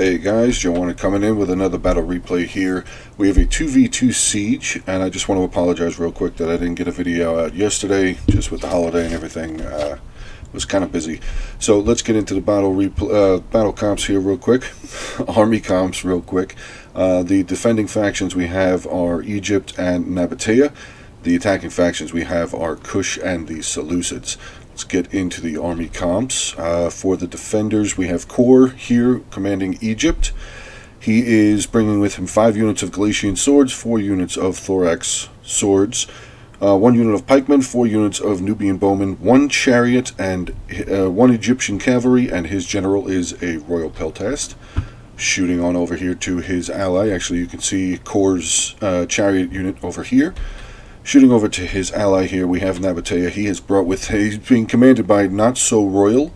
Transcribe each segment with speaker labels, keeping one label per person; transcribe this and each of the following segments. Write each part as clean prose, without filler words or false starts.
Speaker 1: Hey guys, Joe Warner coming in with another battle replay here. We have a 2v2 siege, and I just want to apologize real quick that I didn't get a video out yesterday, just with the holiday and everything. Was kind of busy. So let's get into the battle comps here real quick. Army comps real quick. The defending factions we have are Egypt and Nabatea. The attacking factions we have are Kush and the Seleucids. Let's get into the army comps. For the defenders, we have Kor here commanding Egypt. He is bringing with him 5 units of Galatian swords, 4 units of thorax swords, 1 unit of pikemen, 4 units of Nubian bowmen, 1 chariot, and 1 Egyptian cavalry, and his general is a royal peltast. Shooting on over here to his ally. Actually, you can see Kor's chariot unit over here. Shooting over to his ally here, we have Nabatea. He's being commanded by Not So Royal.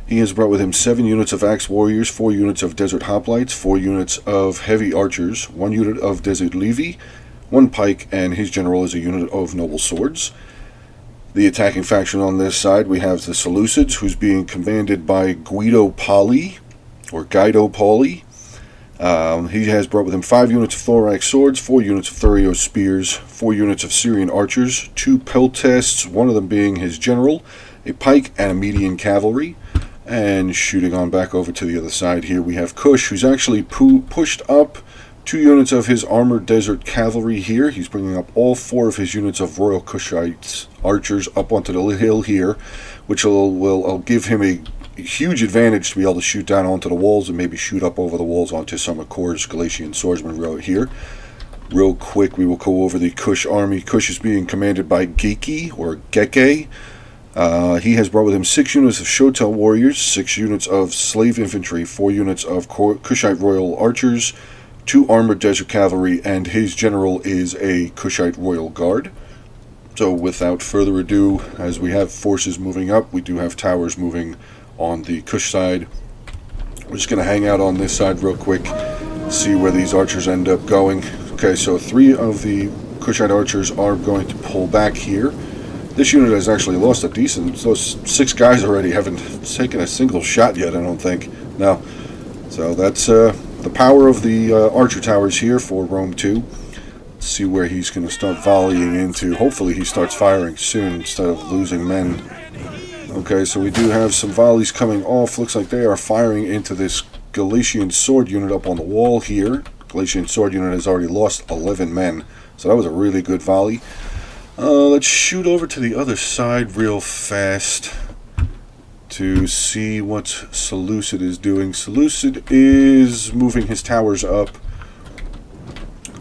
Speaker 1: He has brought with him 7 units of Axe Warriors, 4 units of Desert Hoplites, 4 units of Heavy Archers, 1 unit of Desert Levi, 1 Pike, and his general is a unit of Noble Swords. The attacking faction on this side, we have the Seleucids, who's being commanded by Guido Pauli. He has brought with him 5 units of thorax swords, 4 units of Thurio spears, 4 units of Syrian archers, 2 peltasts, one of them being his general, a pike, and a median cavalry. And shooting on back over to the other side here, we have Kush, who's actually pushed up 2 units of his armored desert cavalry here. He's bringing up all 4 of his units of Royal Kushites archers up onto the hill here, which will give him a huge advantage to be able to shoot down onto the walls and maybe shoot up over the walls onto some of Kor's Galatian swordsmen right here. Real quick, we will go over the Kush army. Kush is being commanded by Geki, or Geke. He has brought with him 6 units of Shotel warriors, 6 units of slave infantry, 4 units of Kushite royal archers, 2 armored desert cavalry, and his general is a Kushite royal guard. So without further ado, as we have forces moving up, we do have towers moving on the Kush side. We're just going to hang out on this side real quick, see where these archers end up going. Okay, so 3 of the Kushite archers are going to pull back here. This unit has actually lost a decent, those 6 guys already haven't taken a single shot yet, I don't think. No. So that's the power of the archer towers here for Rome 2. Let's see where he's going to start volleying into. Hopefully he starts firing soon instead of losing men. Okay, so we do have some volleys coming off. Looks like they are firing into this Galatian sword unit up on the wall here. Galatian sword unit has already lost 11 men, so that was a really good volley. Let's shoot over to the other side real fast to see what Seleucid is doing. Seleucid is moving his towers up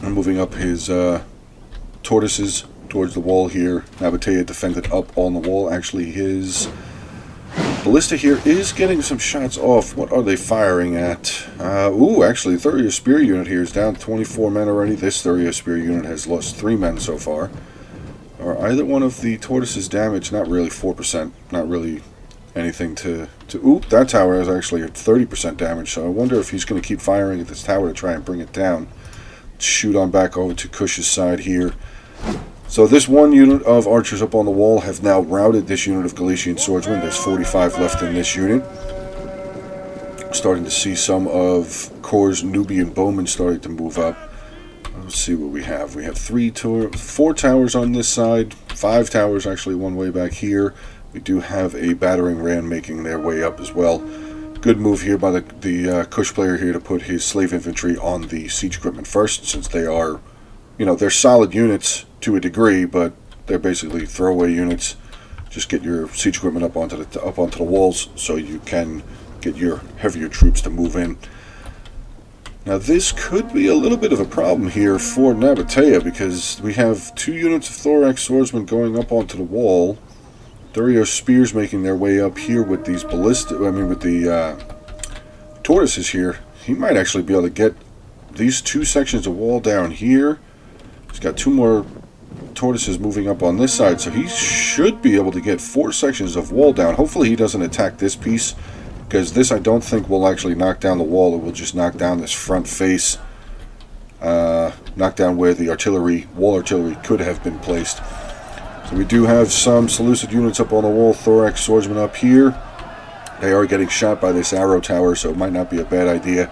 Speaker 1: and moving up his tortoises towards the wall here. Nabatea defended up on the wall. Actually, his ballista here is getting some shots off. What are they firing at? Actually, the Thurio spear unit here is down 24 men already. This Thurio spear unit has lost 3 men so far. Are either one of the tortoises damaged? Not really. 4%. Not really anything to... that tower is actually at 30% damage, so I wonder if he's going to keep firing at this tower to try and bring it down. Let's shoot on back over to Kush's side here. So this 1 unit of archers up on the wall have now routed this unit of Galatian swordsmen. There's 45 left in this unit. Starting to see some of Kor's Nubian bowmen starting to move up. Let's see what we have. We have 4 towers on this side, 5 towers actually one way back here. We do have a battering ram making their way up as well. Good move here by the Kush player here to put his slave infantry on the siege equipment first, since they are, they're solid units to a degree, but they're basically throwaway units. Just get your siege equipment up onto the walls so you can get your heavier troops to move in. Now this could be a little bit of a problem here for Nabatea, because we have 2 units of thorax swordsmen going up onto the wall. Thurio spears making their way up here with these with the tortoises here. He might actually be able to get these 2 sections of wall down here. He's got 2 more tortoises moving up on this side, so he should be able to get 4 sections of wall down. Hopefully he doesn't attack this piece, because this I don't think will actually knock down the wall. It will just knock down this front face, knock down where the wall artillery could have been placed. So we do have some Seleucid units up on the wall, thorax swordsmen up here. They are getting shot by this arrow tower, so it might not be a bad idea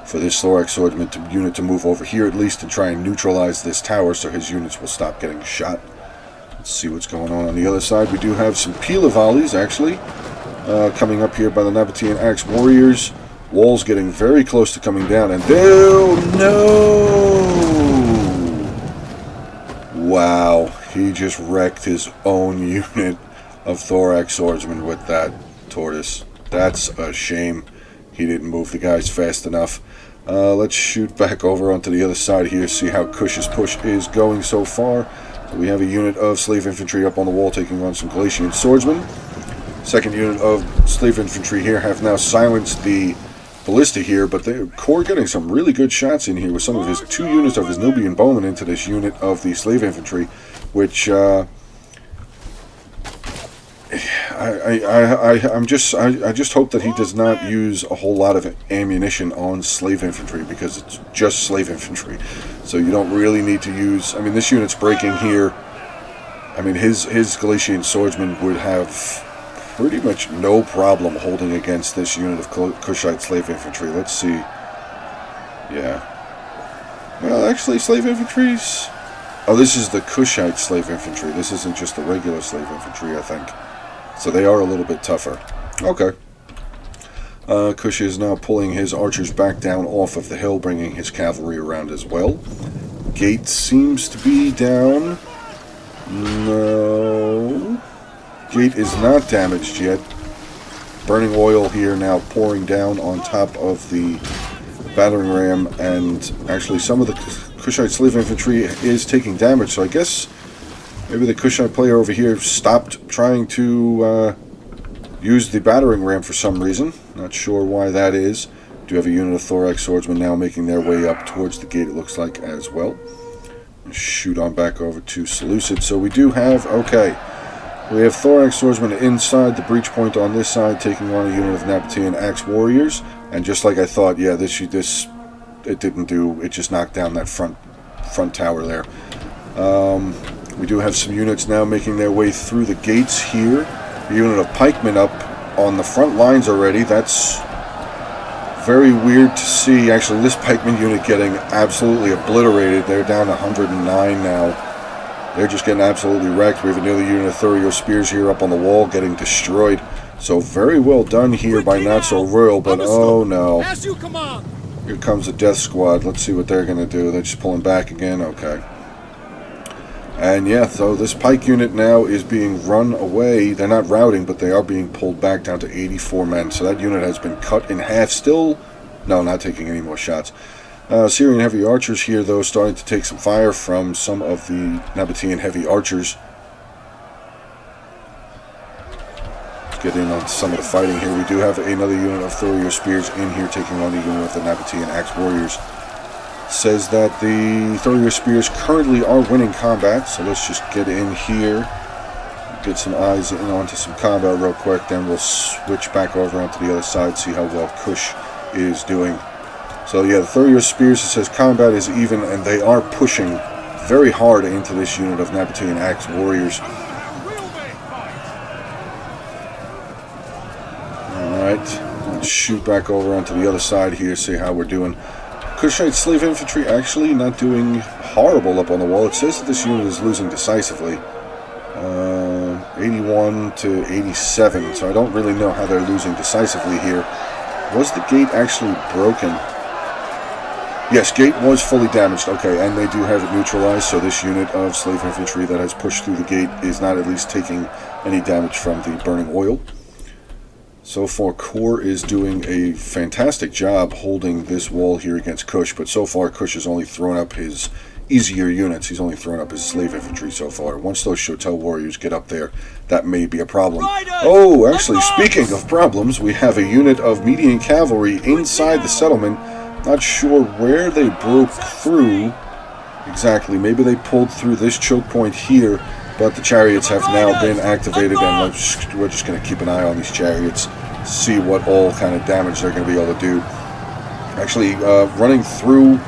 Speaker 1: for this Thorax Swordsman unit to move over here at least and try and neutralize this tower so his units will stop getting shot. Let's see what's going on the other side. We do have some Pila volleys, actually, coming up here by the Nabatean Axe Warriors. Wall's getting very close to coming down, and no! Wow, he just wrecked his own unit of Thorax Swordsmen with that Tortoise. That's a shame. He didn't move the guys fast enough. Let's shoot back over onto the other side here, see how Kush's push is going so far. We have a unit of slave infantry up on the wall taking on some Galatian swordsmen. Second unit of slave infantry here have now silenced the ballista here, but the Core getting some really good shots in here with some of his 2 units of his Nubian bowmen into this unit of the slave infantry, which I just hope that he does not use a whole lot of ammunition on slave infantry, because it's just slave infantry, so you don't really need to use. I mean, this unit's breaking here. I mean, his Galatian swordsman would have pretty much no problem holding against this unit of Kushite slave infantry. Let's see. Yeah. Well, actually, slave infantry's... Oh, this is the Kushite slave infantry. This isn't just the regular slave infantry, I think. So they are a little bit tougher. Okay. Kush is now pulling his archers back down off of the hill, bringing his cavalry around as well. Gate seems to be down. No... Gate is not damaged yet. Burning oil here now pouring down on top of the battering ram, and actually some of the Kushite slave infantry is taking damage, so I guess maybe the Kushite player over here stopped trying to use the battering ram for some reason. Not sure why that is. Do have a unit of Thorax swordsmen now making their way up towards the gate, it looks like, as well. Shoot on back over to Seleucid. So we do have, okay, we have Thorax swordsmen inside the breach point on this side, taking on a unit of Nabatean Axe Warriors. And just like I thought, yeah, this it didn't do. It just knocked down that front tower there. We do have some units now making their way through the gates here. A unit of pikemen up on the front lines already. That's very weird to see. Actually, this pikeman unit getting absolutely obliterated. They're down 109 now. They're just getting absolutely wrecked. We have another unit of Thurio spears here up on the wall getting destroyed. So very well done here by Not So Royal, but oh no. Here comes the death squad. Let's see what they're going to do. They're just pulling back again. Okay. And yeah, so this pike unit now is being run away. They're not routing, but they are being pulled back down to 84 men. So that unit has been cut in half. Still, no, not taking any more shots. Syrian heavy archers here, though, starting to take some fire from some of the Nabatean heavy archers. Let's get in on some of the fighting here. We do have another unit of Thurio spears in here taking on a unit of the Nabatean Axe Warriors. Says that the Thurio spears currently are winning combat, so let's just get in here, get some eyes in onto some combat real quick, then we'll switch back over onto the other side, see how well Kush is doing. So yeah, the Thurio spears, it says combat is even, and they are pushing very hard into this unit of Nabatean Axe Warriors. Alright, let's shoot back over onto the other side here, see how we're doing. Kushite slave infantry actually not doing horrible up on the wall. It says that this unit is losing decisively. 81 to 87, so I don't really know how they're losing decisively here. Was the gate actually broken? Yes, gate was fully damaged. Okay, and they do have it neutralized, so this unit of slave infantry that has pushed through the gate is not at least taking any damage from the burning oil. So far, Core is doing a fantastic job holding this wall here against Kush, but so far Kush has only thrown up his easier units. He's only thrown up his slave infantry so far. Once those Shotel warriors get up there, that may be a problem. Oh, actually, speaking of problems, we have a unit of Median cavalry inside the settlement. Not sure where they broke through exactly. Maybe they pulled through this choke point here, but the chariots have now been activated, and we're just going to keep an eye on these chariots, see what all kind of damage they're going to be able to do. Actually, running through...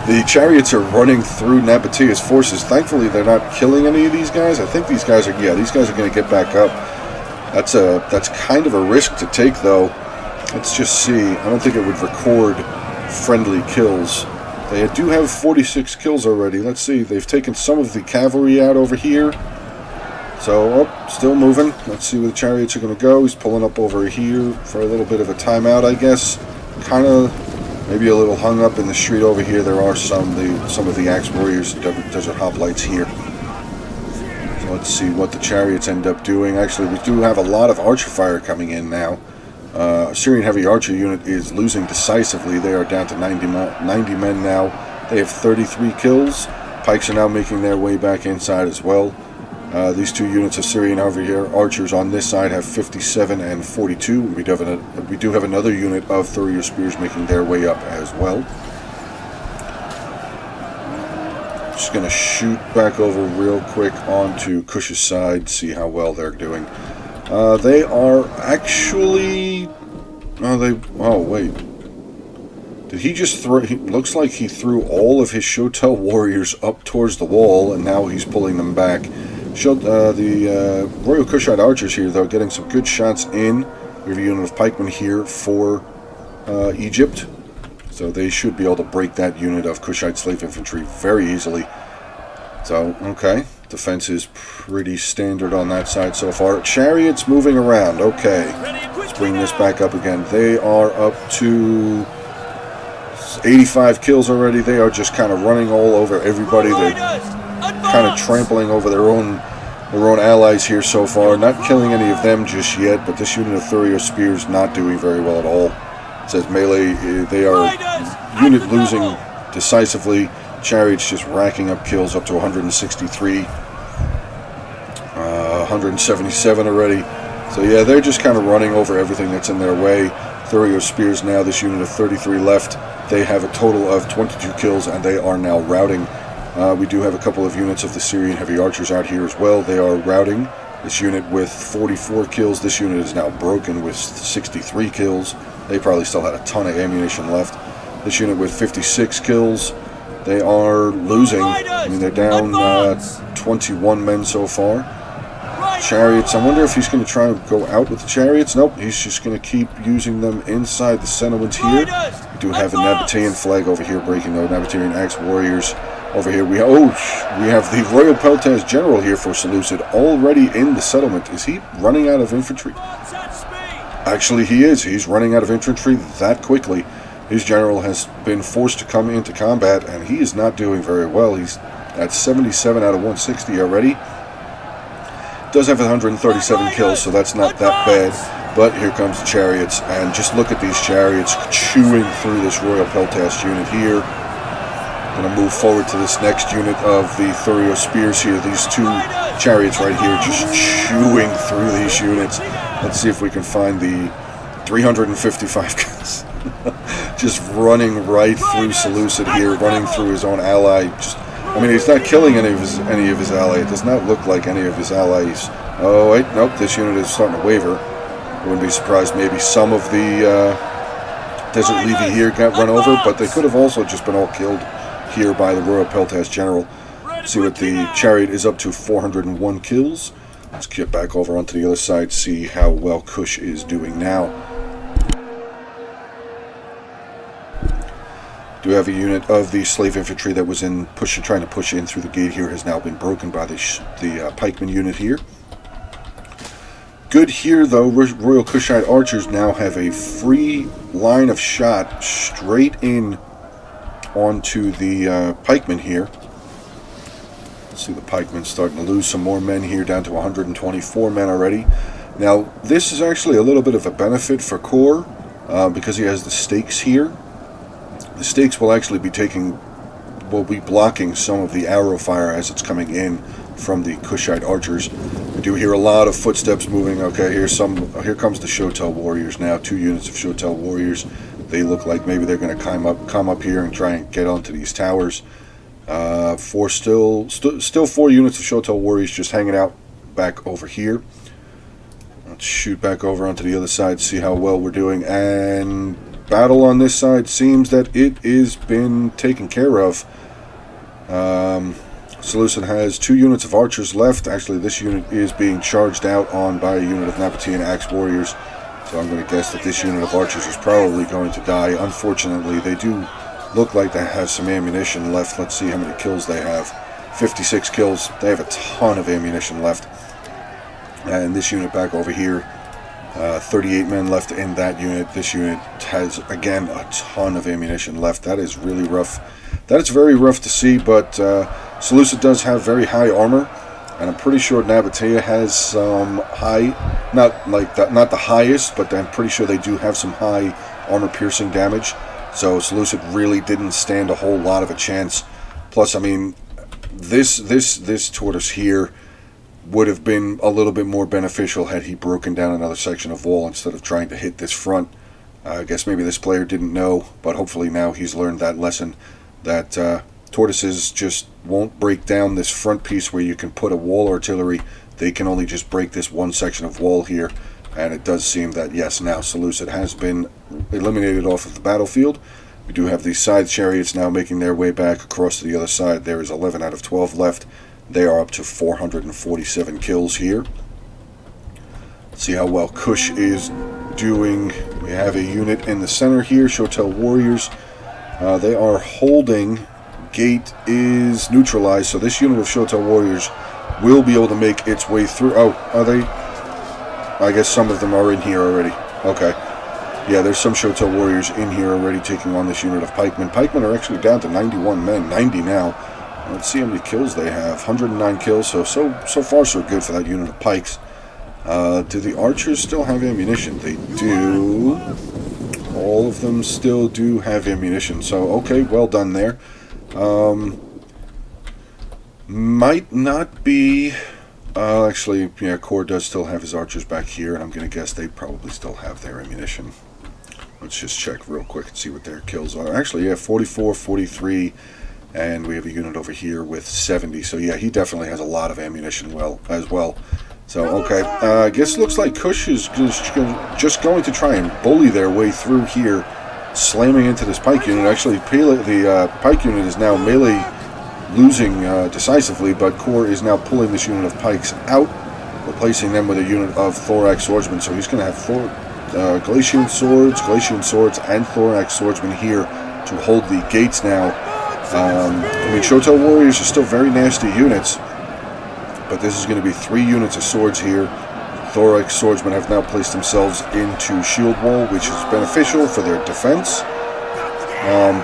Speaker 1: the chariots are running through Nabatea's forces. Thankfully, they're not killing any of these guys. I think these guys are... Yeah, these guys are going to get back up. That's kind of a risk to take, though. Let's just see. I don't think it would record friendly kills. They do have 46 kills already. Let's see. They've taken some of the cavalry out over here. So, still moving. Let's see where the chariots are going to go. He's pulling up over here for a little bit of a timeout, I guess. Kind of, maybe a little hung up in the street over here. There are some of the Axe Warriors, Desert Hoplites here. So let's see what the chariots end up doing. Actually, we do have a lot of archer fire coming in now. Syrian Heavy Archer unit is losing decisively. They are down to 90 men now. They have 33 kills. Pikes are now making their way back inside as well. These two units of Syrian Heavy Archers on this side have 57 and 42. We do have another unit of Thurier Spears making their way up as well. Just going to shoot back over real quick onto Kush's side, see how well they're doing. They are actually... Oh, wait. Did he just throw... Looks like he threw all of his Shotel warriors up towards the wall, and now he's pulling them back. The Royal Kushite archers here, though, getting some good shots in. We have a unit of pikemen here for Egypt. So they should be able to break that unit of Kushite slave infantry very easily. So, okay. Defense is pretty standard on that side so far. Chariots moving around. Okay. Let's bring this back up again. They are up to 85 kills already. They are just kind of running all over everybody. They're kind of trampling over their own allies here so far. Not killing any of them just yet, but this unit of Thurier Spears not doing very well at all. It says melee, they are unit losing decisively. Chariots just racking up kills up to 163. 177 already. So yeah, they're just kind of running over everything that's in their way. Thurier Spears now, this unit of 33 left. They have a total of 22 kills, and they are now routing. We do have a couple of units of the Syrian Heavy Archers out here as well. They are routing. This unit with 44 kills. This unit is now broken with 63 kills. They probably still had a ton of ammunition left. This unit with 56 kills. They are losing. I mean, they're down 21 men so far. Chariots. I wonder if he's going to try and go out with the chariots. Nope, he's just going to keep using them inside the settlements here. We do have a Nabatean flag over here breaking though. Nabatean Axe Warriors over here. We have the Royal Peltaz General here for Seleucid already in the settlement. Is he running out of infantry? Actually, he is. He's running out of infantry that quickly. His general has been forced to come into combat, and he is not doing very well. He's at 77 out of 160 already. Does have 137 kills, so that's not that bad. But here comes the chariots, and just look at these chariots chewing through this Royal Peltaz unit here. Going to move forward to this next unit of the Thurier Spears here. These two chariots right here just chewing through these units. Let's see if we can find the 355 kills. Just running right through Seleucid here, running through his own ally. I mean, he's not killing any of his allies. It does not look like any of his allies. Oh, wait, nope, this unit is starting to waver. I wouldn't be surprised maybe some of the Desert Levy here got run over, but they could have also just been all killed here by the Royal Peltaz General. See what the chariot is up to, 401 kills. Let's get back over onto the other side, see how well Kush is doing now. Do have a unit of the slave infantry that was trying to push in through the gate here has now been broken by the pikeman unit here. Good here though, Royal Kushite archers now have a free line of shot straight in onto the pikemen here. Let's see, the pikemen starting to lose some more men here, down to 124 men already. Now this is actually a little bit of a benefit for Kor because he has the stakes here. The stakes will actually be blocking some of the arrow fire as it's coming in from the Kushite archers. We do hear a lot of footsteps moving. Okay, here comes the Shotel warriors now. 2 units of Shotel warriors. They look like maybe they're going to come up here and try and get onto these towers. Still 4 units of Shotel warriors just hanging out back over here. Let's shoot back over onto the other side, see how well we're doing. And battle on this side seems that it is been taken care of. Seleucid has 2 units of archers left. Actually, this unit is being charged out on by a unit of Nabatean Axe Warriors. So I'm going to guess that this unit of archers is probably going to die. Unfortunately, they do look like they have some ammunition left. Let's see how many kills they have. 56 kills. They have a ton of ammunition left. And this unit back over here, 38 men left in that unit. This unit has, again, a ton of ammunition left. That is really rough. That is very rough to see, but Seleucid does have very high armor. And I'm pretty sure Nabatea has some high, not the highest, but I'm pretty sure they do have some high armor-piercing damage. So Seleucid really didn't stand a whole lot of a chance. Plus, I mean, this tortoise here would have been a little bit more beneficial had he broken down another section of wall instead of trying to hit this front. I guess maybe this player didn't know, but hopefully now he's learned that lesson, that tortoises just won't break down this front piece where you can put a wall artillery. They can only just break this one section of wall here. And it does seem that, yes, now Seleucid has been eliminated off of the battlefield. We do have these side chariots now making their way back across to the other side. There is 11 out of 12 left. They are up to 447 kills here. Let's see how well Kush is doing. We have a unit in the center here, Shotel Warriors. They are holding. Gate is neutralized, so this unit of Shotel Warriors will be able to make its way through. Oh, are they? I guess some of them are in here already. Okay. Yeah, there's some Shotel Warriors in here already taking on this unit of pikemen. Pikemen are actually down to 91 men, 90 now. Let's see how many kills they have. 109 kills, so far so good for that unit of pikes. Do the archers still have ammunition? They do. All of them still do have ammunition, so okay, well done there. Might not be... actually, yeah, Core does still have his archers back here, and I'm going to guess they probably still have their ammunition. Let's just check real quick and see what their kills are. Actually, yeah, 44, 43, and we have a unit over here with 70. So yeah, he definitely has a lot of ammunition as well. So, okay, I guess it looks like Kush is just going to try and bully their way through here, slamming into this pike unit. Actually, the pike unit is now melee losing decisively, but Core is now pulling this unit of pikes out, replacing them with a unit of thorax swordsmen. So he's going to have Galatian swords, and thorax swordsmen here to hold the gates now. I mean, Shotel Warriors are still very nasty units, but this is going to be 3 units of swords here. Thorax swordsmen have now placed themselves into shield wall, which is beneficial for their defense.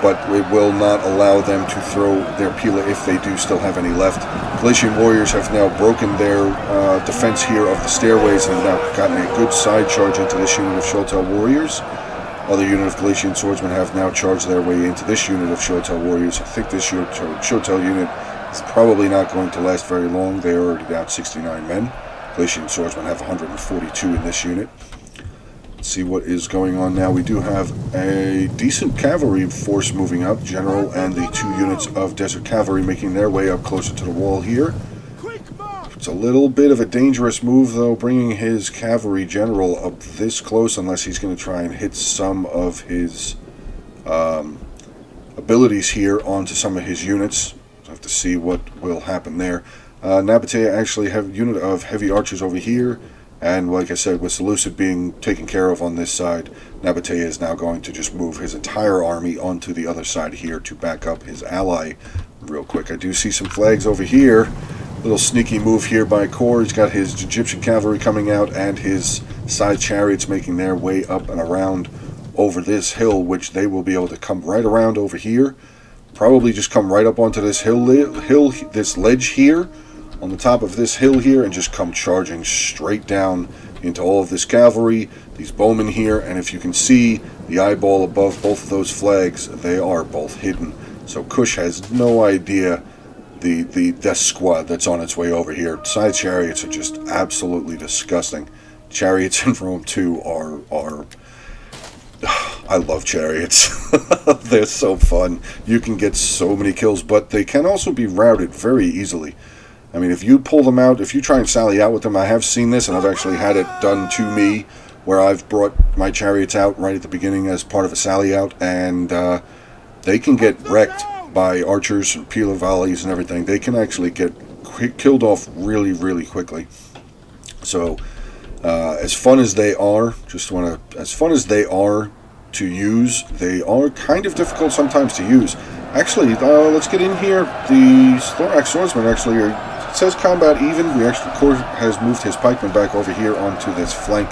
Speaker 1: But it will not allow them to throw their Pila if they do still have any left. Galatian Warriors have now broken their defense here of the stairways and have now gotten a good side charge into this unit of Shotel Warriors. Other unit of Galatian Swordsmen have now charged their way into this unit of Shotel Warriors. I think this Shotel unit is probably not going to last very long. They are already down 69 men. Galatian Swordsmen have 142 in this unit. See what is going on now. We do have a decent cavalry force moving up. General and the 2 units of Desert Cavalry making their way up closer to the wall here. It's a little bit of a dangerous move, though, bringing his cavalry general up this close, unless he's going to try and hit some of his abilities here onto some of his units. So I have to see what will happen there. Nabatea actually have a unit of heavy archers over here. And like I said, with Seleucid being taken care of on this side, Nabatea is now going to just move his entire army onto the other side here to back up his ally real quick. I do see some flags over here. Little sneaky move here by Core. He's got his Egyptian cavalry coming out and his side chariots making their way up and around over this hill, which they will be able to come right around over here. Probably just come right up onto this this ledge here, on the top of this hill here, and just come charging straight down into all of this cavalry, these bowmen here, and if you can see the eyeball above both of those flags, they are both hidden. So Kush has no idea the death squad that's on its way over here. Side chariots are just absolutely disgusting. Chariots in Rome 2 are I love chariots. They're so fun. You can get so many kills, but they can also be routed very easily. I mean, if you pull them out, if you try and sally out with them, I have seen this, and I've actually had it done to me, where I've brought my chariots out right at the beginning as part of a sally out, and they can get wrecked by archers and Pila volleys and everything. They can actually get killed off really, really quickly. So, As fun as they are, as fun as they are to use, they are kind of difficult sometimes to use. Actually, let's get in here. The Thorax Swordsman actually it says combat even. We actually, Kor has moved his pikeman back over here onto this flank.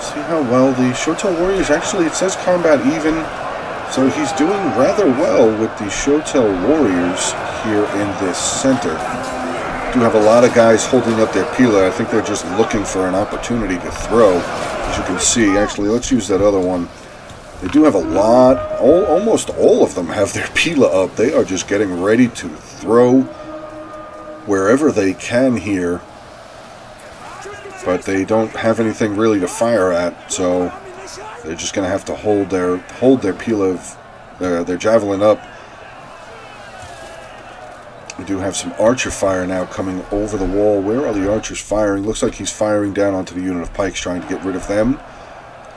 Speaker 1: See how well the Shotel Warriors actually, it says combat even. So he's doing rather well with the Shotel Warriors here in this center. Do have a lot of guys holding up their Pila. I think they're just looking for an opportunity to throw. As you can see, actually, let's use that other one. They do have a lot, almost all of them have their Pila up. They are just getting ready to throw wherever they can here. But they don't have anything really to fire at, so they're just going to have to hold their Pila, their javelin up. We do have some archer fire now coming over the wall. Where are the archers firing? Looks like he's firing down onto the unit of pikes, trying to get rid of them.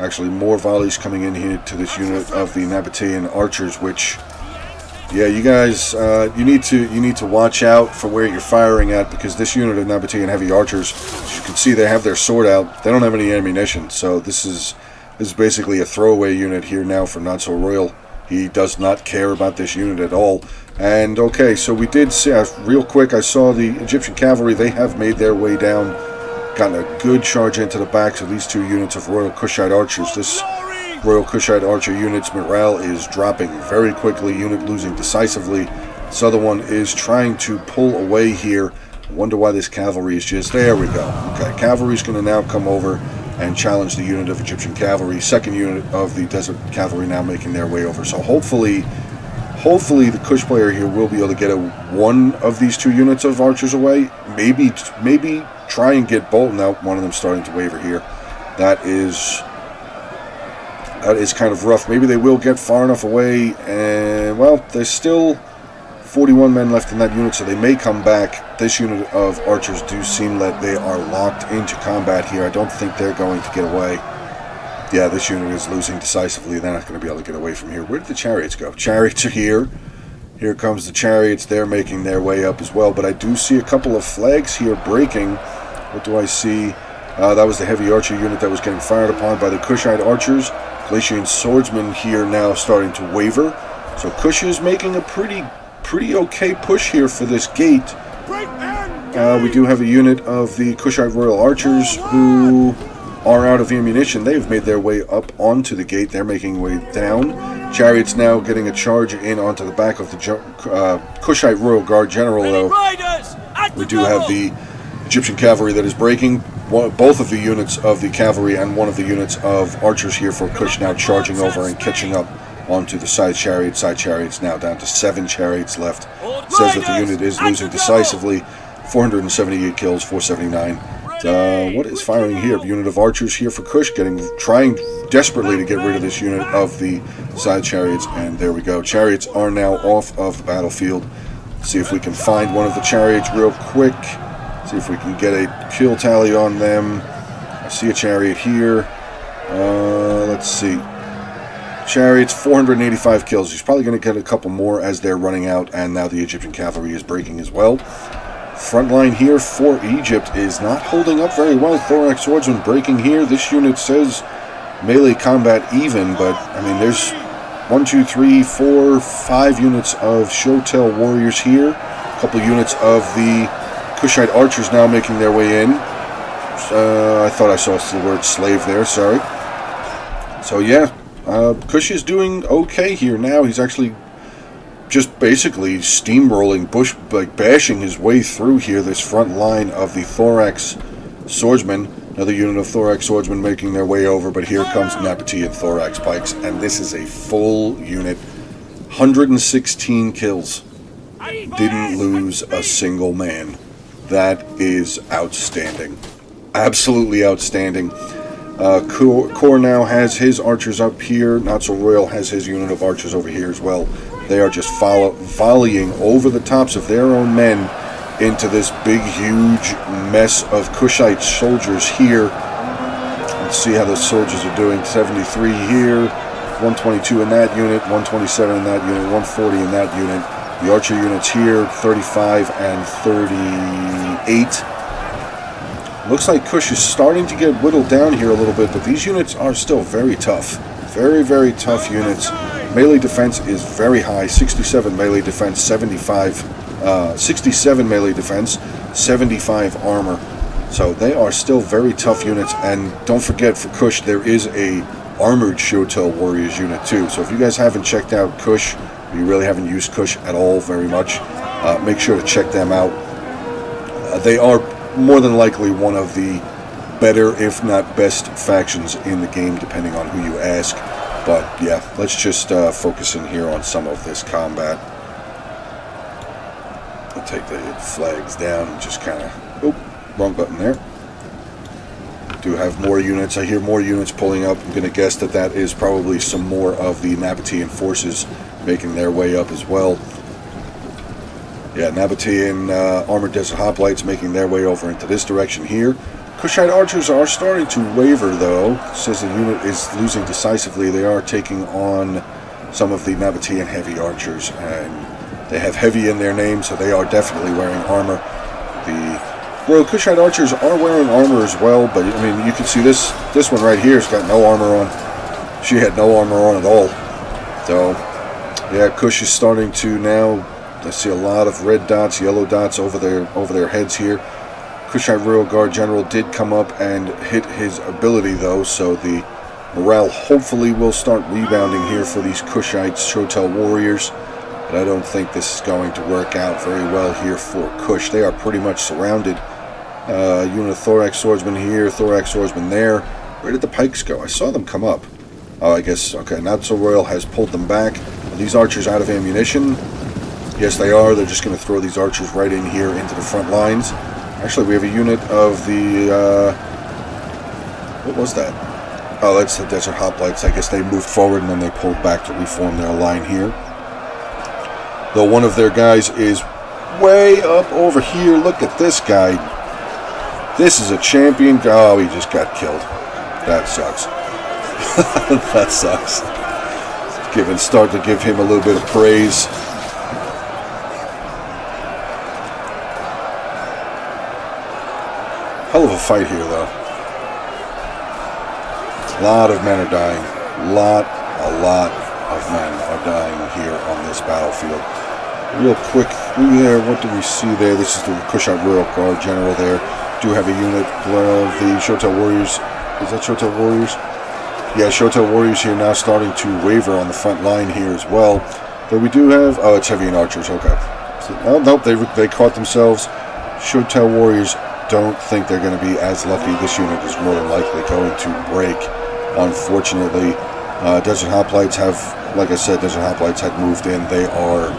Speaker 1: Actually, more volleys coming in here to this unit of the Nabatean archers, which, yeah, you guys, you need to watch out for where you're firing at, because this unit of Nabatean heavy archers, as you can see, they have their sword out. They don't have any ammunition, so this is basically a throwaway unit here now for Not So Royal. He does not care about this unit at all. And okay, so we did see, real quick, I saw the Egyptian cavalry. They have made their way down, gotten a good charge into the backs of these two units of Royal Kushite archers. This Royal Kushite archer unit's morale is dropping very quickly, unit losing decisively. This other one is trying to pull away here. I wonder why this cavalry is just, there we go. Okay, cavalry's going to now come over and challenge the unit of Egyptian cavalry. Second unit of the Desert Cavalry now making their way over. So hopefully the Kush player here will be able to get one of these two units of archers away. Maybe try and get Bolton out. One of them starting to waver here. That is kind of rough. Maybe they will get far enough away. And, well, there's still 41 men left in that unit, so they may come back. This unit of archers do seem that they are locked into combat here. I don't think they're going to get away. Yeah, this unit is losing decisively. They're not going to be able to get away from here. Where did the chariots go? Chariots are here. Here comes the chariots. They're making their way up as well. But I do see a couple of flags here breaking. What do I see? That was the heavy archer unit that was getting fired upon by the Kushite archers. Galatian swordsmen here now starting to waver. So Kush is making a pretty okay push here for this gate. We do have a unit of the Kushite Royal Archers who are out of ammunition. They've made their way up onto the gate. They're making way down. Chariots now getting a charge in onto the back of the Kushite Royal Guard General, though. We do have the Egyptian cavalry that is breaking. Both of the units of the cavalry and one of the units of archers here for Kush now charging over and catching up onto the side chariots. Side chariots now down to 7 chariots left. Says that the unit is losing decisively. 478 kills, 479. What is firing here? A unit of archers here for Kush, trying desperately to get rid of this unit of the side chariots, and there we go. Chariots are now off of the battlefield. See if we can find one of the chariots real quick. See if we can get a kill tally on them. I see a chariot here. Let's see. Chariots, 485 kills. He's probably going to get a couple more as they're running out, and now the Egyptian cavalry is breaking as well. Front line here for Egypt is not holding up very well. Thorax swordsman breaking here. This unit says melee combat even, but I mean there's 1, 2, 3, 4, 5 units of Shotel warriors here. A couple units of the Kushite archers now making their way in. I thought I saw the word slave there, sorry. So yeah, Kush is doing okay here now. He's actually just basically steamrolling, bashing his way through here, this front line of the Thorax swordsmen. Another unit of Thorax swordsmen making their way over, but here comes Nabatean Thorax pikes, and this is a full unit. 116 kills. Didn't lose a single man. That is outstanding. Absolutely outstanding. Kor now has his archers up here. Not So Royal has his unit of archers over here as well. They are just volleying over the tops of their own men into this big, huge mess of Kushite soldiers here. Let's see how the soldiers are doing. 73 here, 122 in that unit, 127 in that unit, 140 in that unit. The archer units here, 35 and 38. Looks like Kush is starting to get whittled down here a little bit, but these units are still very tough. Very, very tough units. Melee defense is very high. 67 melee defense, 67 melee defense, 75 armor. So they are still very tough units. And don't forget, for Kush, there is a armored Shotel Warriors unit too. So if you guys haven't checked out Kush, you really haven't used Kush at all very much, make sure to check them out. They are more than likely one of the better, if not best, factions in the game, depending on who you ask. But yeah, let's just focus in here on some of this combat. I'll take the flags down and just kind of... Oh, wrong button there. Do have more units. I hear more units pulling up. I'm going to guess that that is probably some more of the Nabatean forces making their way up as well. Yeah, Nabatean Armored Desert Hoplites making their way over into this direction here. Kushite archers are starting to waver, though. It says the unit is losing decisively. They are taking on some of the Nabatean heavy archers, and they have heavy in their name, so they are definitely wearing armor. The Royal Kushite archers are wearing armor as well, but I mean, you can see this one right here has got no armor on. She had no armor on at all. So, yeah, Kush is starting to now. I see a lot of red dots, yellow dots over their heads here. Kushite Royal Guard General did come up and hit his ability, though, so the morale hopefully will start rebounding here for these Kushites, Shotel Warriors. But I don't think this is going to work out very well here for Kush. They are pretty much surrounded. Unit of Thorax Swordsmen here, Thorax Swordsmen there. Where did the pikes go? I saw them come up. Oh, I guess, okay, Not So Royal has pulled them back. Are these archers out of ammunition? Yes, they are. They're just going to throw these archers right in here into the front lines. Actually, we have a unit of the... what was that? Oh, that's the Desert Hoplites. I guess they moved forward and then they pulled back to reform their line here. Though one of their guys is way up over here. Look at this guy. This is a champion. Oh, he just got killed. That sucks. That sucks. Start to give him a little bit of praise. Hell of a fight here, though. A lot of men are dying. A lot of men are dying here on this battlefield. Real quick through there, what do we see there? This is the Kushite Royal Guard General there. Do have a unit of the Shotel Warriors. Is that Shotel Warriors? Yeah, Shotel Warriors here now starting to waver on the front line here as well. Though we do have... Oh, it's Heavy and Archers. Okay. So, oh, nope, they caught themselves. Shotel Warriors don't think they're going to be as lucky. This unit is more than likely going to break, unfortunately. Desert Hoplites have, like I said, Desert Hoplites had moved in. They are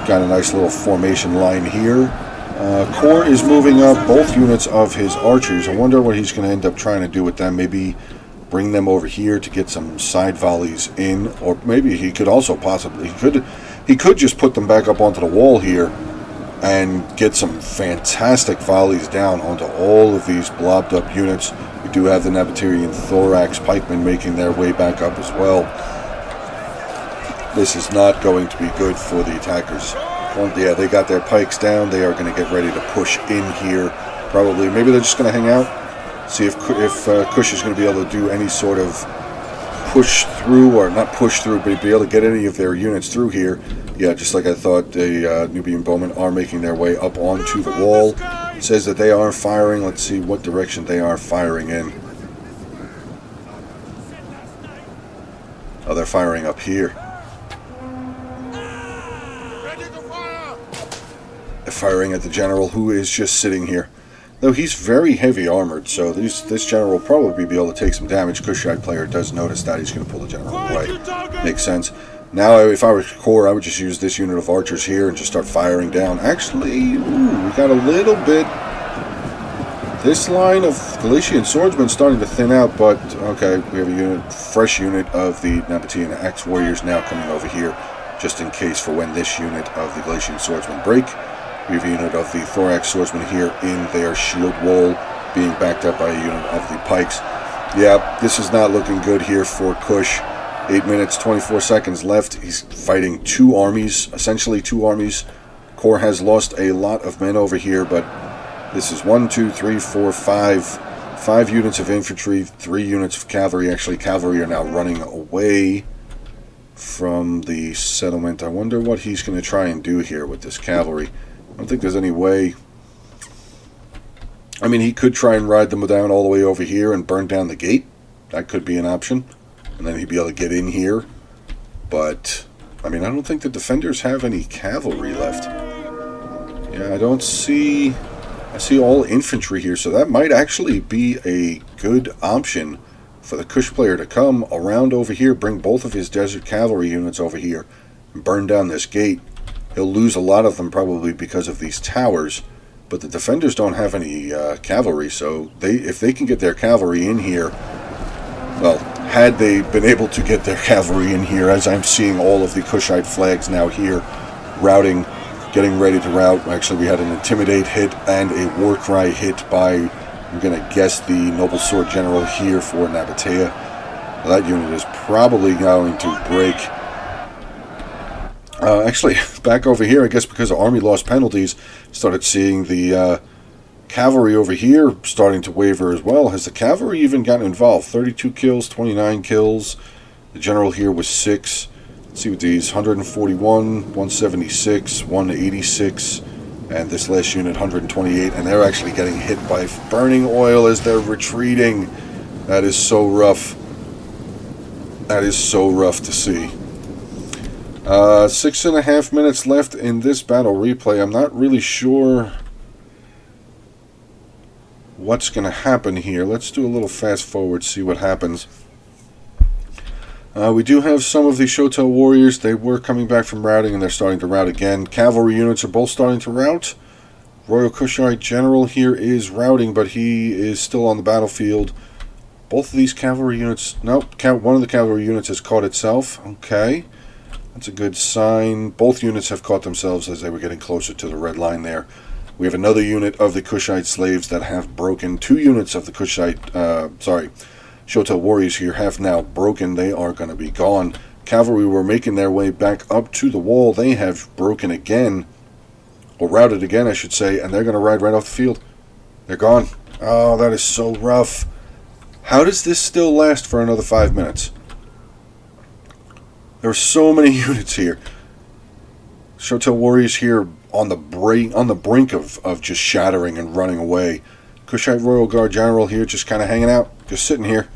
Speaker 1: got a nice little formation line here. Kor is moving up both units of his archers. I wonder what he's going to end up trying to do with them. Maybe bring them over here to get some side volleys in, or maybe he could also possibly he could just put them back up onto the wall here and get some fantastic volleys down onto all of these blobbed up units. We do have the Nabatean Thorax Pikemen making their way back up as well. This is not going to be good for the attackers. Well, yeah, they got their pikes down. They are going to get ready to push in here. Probably, maybe they're just going to hang out. See if Kush is going to be able to do any sort of push through, or not push through, but be able to get any of their units through here. Yeah, just like I thought, the Nubian Bowmen are making their way up onto the wall. It says that they are firing. Let's see what direction they are firing in. Oh, they're firing up here. They're firing at the general, who is just sitting here. Though he's very heavy armored, so this general will probably be able to take some damage. Kushite player does notice that. He's going to pull the general away. Makes sense. Now, if I were Kor, I would just use this unit of archers here and just start firing down. Actually, we got a little bit... This line of Galician swordsmen starting to thin out, but okay, we have a fresh unit of the Nabatean Axe Warriors now coming over here, just in case for when this unit of the Galician swordsmen break. We have a unit of the Thorax Swordsmen here in their shield wall, being backed up by a unit of the pikes. Yeah, this is not looking good here for Kush. 8 minutes, 24 seconds left. He's fighting essentially two armies. Kor has lost a lot of men over here, but This is 1, 2, 3, 4, 5 units of infantry, 3 units of cavalry. Actually, cavalry are now running away from the settlement. I wonder what he's going to try and do here with this cavalry. I don't think there's any way. I mean, he could try and ride them down all the way over here and burn down the gate. That could be an option. And then he'd be able to get in here. But, I mean, I don't think the defenders have any cavalry left. Yeah, I don't see... I see all infantry here, so that might actually be a good option for the Kush player to come around over here, bring both of his desert cavalry units over here, and burn down this gate. He'll lose a lot of them probably because of these towers, but the defenders don't have any cavalry, so if they can get their cavalry in here, well, had they been able to get their cavalry in here, as I'm seeing all of the Kushite flags now here, routing, getting ready to rout. Actually, we had an Intimidate hit and a War Cry hit by, I'm going to guess, the Noble Sword General here for Nabatea. Well, that unit is probably going to break. Actually, back over here, I guess because of army loss penalties, started seeing the cavalry over here starting to waver as well. Has the cavalry even gotten involved? 32 kills, 29 kills. The general here was 6. Let's see what these, 141, 176, 186, and this last unit 128, and they're actually getting hit by burning oil as they're retreating. That is so rough. That is so rough to see. 6.5 minutes left in this battle replay. I'm not really sure what's going to happen here. Let's do a little fast forward, see what happens. We do have some of the Shotel warriors. They were coming back from routing, and they're starting to rout again. Cavalry units are both starting to rout. Royal Kushite General here is routing, but he is still on the battlefield. Both of these cavalry units... Nope, one of the cavalry units has caught itself. Okay, that's a good sign. Both units have caught themselves as they were getting closer to the red line there. We have another unit of the Kushite slaves that have broken. 2 units of the Kushite... Shotel warriors here have now broken. They are going to be gone. Cavalry were making their way back up to the wall. They have broken again, or routed again, I should say, and they're going to ride right off the field. They're gone. Oh, that is so rough. How does this still last for another 5 minutes? There are so many units here. Shotel warriors here on the brink of just shattering and running away. Kushite Royal Guard General here just kind of hanging out, just sitting here.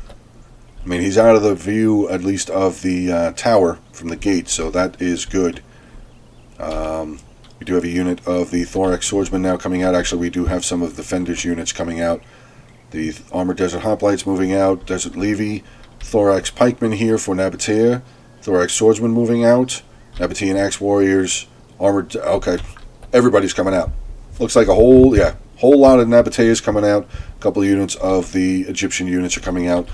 Speaker 1: I mean, he's out of the view, at least, of the tower from the gate, so that is good. We do have a unit of the Thorax Swordsman now coming out. Actually, we do have some of the Fender's units coming out. The Armored Desert Hoplites moving out. Desert Levy. Thorax Pikemen here for Nabatea. Thorax Swordsman moving out. Nabatean Axe Warriors. Armored... Okay, everybody's coming out. Looks like a whole lot of Nabateas coming out. A couple of units of the Egyptian units are coming out.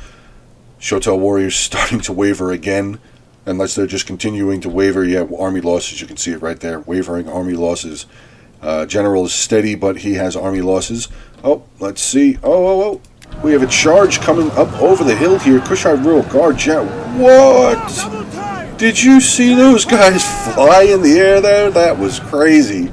Speaker 1: Shotel warriors starting to waver again, unless they're just continuing to waver. Yeah, army losses, you can see it right there. Wavering army losses. General is steady, but he has army losses. Oh, let's see. Oh. We have a charge coming up over the hill here. Kushite Royal Guard What? Did you see those guys fly in the air there? That was crazy.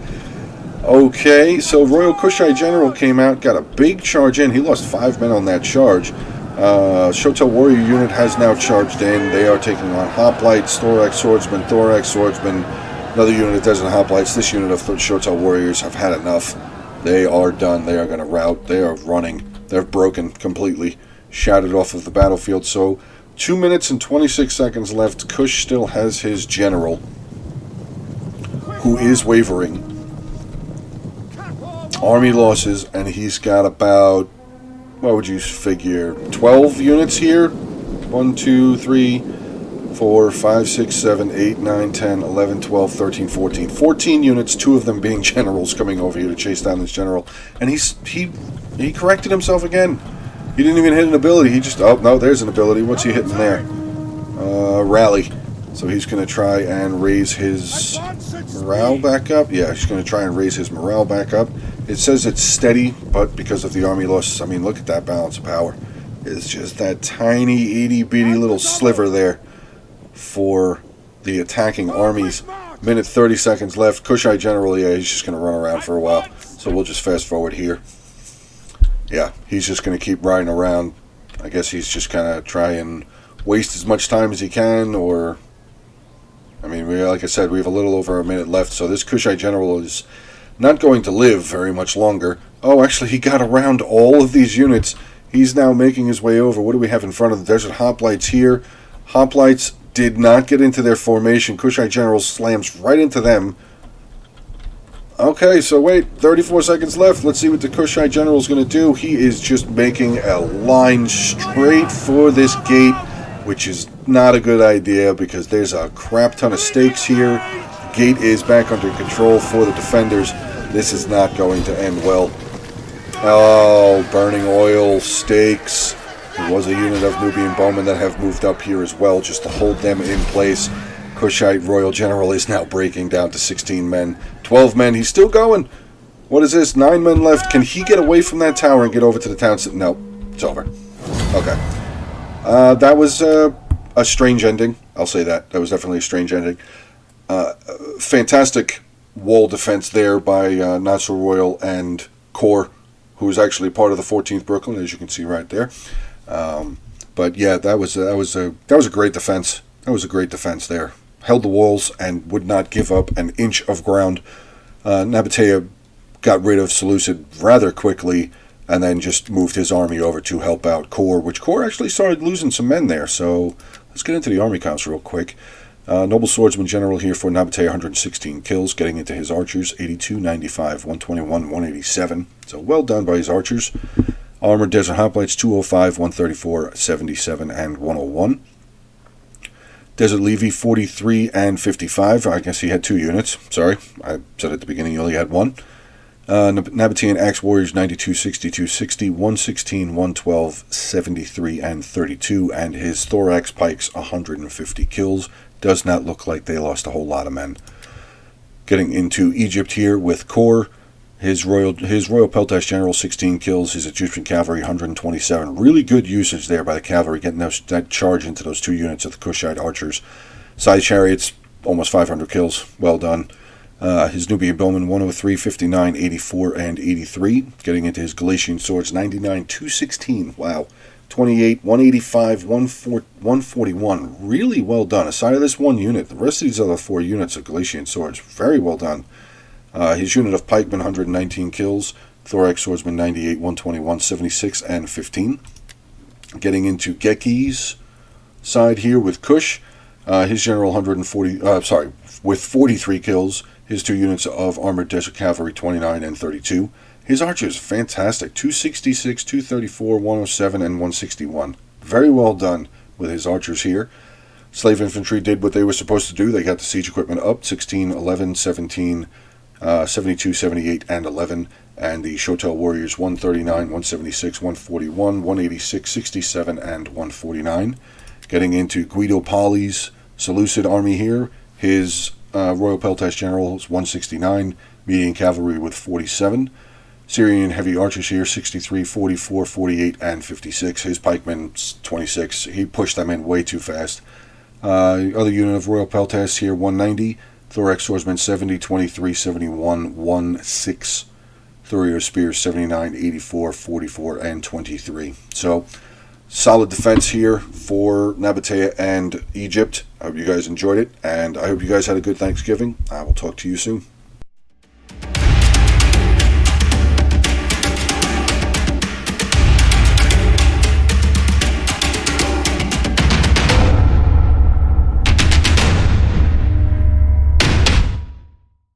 Speaker 1: Okay, so Royal Kushite General came out, got a big charge in. He lost 5 men on that charge. Shotel Warrior unit has now charged in. They are taking on Hoplites, Thorax Swordsman, another unit of Desert Hoplites. This unit of Shotel Warriors have had enough. They are done. They are going to rout. They are running. They're broken completely. Shouted off of the battlefield. So 2 minutes and 26 seconds left. Kush still has his general, who is wavering. Army losses, and he's got about, what would you figure, 12 units here? 1, 2, 3, 4, 5, 6, 7, 8, 9, 10, 11, 12, 13, 14. 14 units, 2 of them being generals coming over here to chase down this general. And he corrected himself again. He didn't even hit an ability. He just, oh, no, there's an ability. What's he hitting there? Rally. So he's going to try and raise his morale back up. Yeah, he's going to try and raise his morale back up. It says it's steady, but because of the army losses, I mean, look at that balance of power. It's just that tiny, itty-bitty little sliver there for the attacking armies. Minute 30 seconds left. Kushite General, yeah, he's just going to run around for a while. So we'll just fast forward here. Yeah, he's just going to keep riding around. I guess he's just kind of try and waste as much time as he can, or I mean, like I said, we have a little over a minute left, so this Kushite general is not going to live very much longer. Oh, actually, he got around all of these units. He's now making his way over. What do we have in front of the Desert Hoplites here? Hoplites did not get into their formation. Kushite general slams right into them. Okay, so wait, 34 seconds left. Let's see what the Kushite general is going to do. He is just making a line straight for this gate, which is not a good idea because there's a crap ton of stakes here. The gate is back under control for the defenders. This is not going to end well. Oh, burning oil, stakes. There was a unit of Nubian bowmen that have moved up here as well just to hold them in place. Kushite Royal General is now breaking down to 16 men. 12 men, he's still going. What is this? 9 men left. Can he get away from that tower and get over to the town? No, it's over. Okay. That was a strange ending. I'll say that. That was definitely a strange ending. Fantastic wall defense there by Nasser Royal and Corps, who is actually part of the 14th Brooklyn, as you can see right there. But yeah, that was a great defense. That was a great defense there. Held the walls and would not give up an inch of ground. Nabatea got rid of Seleucid rather quickly and then just moved his army over to help out Corps, which Corps actually started losing some men there. So let's get into the army counts real quick. Noble Swordsman General here for Nabatea, 116 kills, getting into his archers, 82, 95, 121, 187. So well done by his archers. Armored Desert Hoplites, 205, 134, 77, and 101. Desert Levy, 43 and 55. I guess he had 2 units. Sorry, I said at the beginning he only had 1. Nabatean Axe Warriors, 92, 62, 60, 116, 112, 73, and 32. And his Thorax Pikes, 150 kills. Does not look like they lost a whole lot of men. Getting into Egypt here with Corps. His Royal Peltash General, 16 kills. His Egyptian Cavalry, 127. Really good usage there by the cavalry, getting that charge into those 2 units of the Kushite archers. Side Chariots, almost 500 kills. Well done. His Nubian Bowmen, 103, 59, 84, and 83. Getting into his Galatian Swords, 99, 216. Wow. 28, 185, 141. Really well done. Aside of this 1 unit, the rest of these other 4 units of Galatian Swords, very well done. His unit of pikemen, 119 kills. Thorax Swordsman, 98, 121, 76, and 15. Getting into Geki's side here with Kush. His general, with 43 kills. His 2 units of Armored Desert Cavalry, 29 and 32. His archers, fantastic. 266, 234, 107, and 161. Very well done with his archers here. Slave Infantry did what they were supposed to do. They got the siege equipment up, 16, 11, 17, 72, 78, and 11. And the Shotel Warriors, 139, 176, 141, 186, 67, and 149. Getting into Guido Poli's Seleucid army here. His Royal Peltash General is 169, median cavalry with 47. Syrian heavy archers here, 63, 44, 48, and 56. His pikemen, 26. He pushed them in way too fast. Other unit of Royal Peltash here, 190. Thorax Swordsman, 70, 23, 71, 16. Thorio Spears, 79, 84, 44, and 23. So, solid defense here for Nabatea and Egypt. I hope you guys enjoyed it, and I hope you guys had a good Thanksgiving. I will talk to you soon.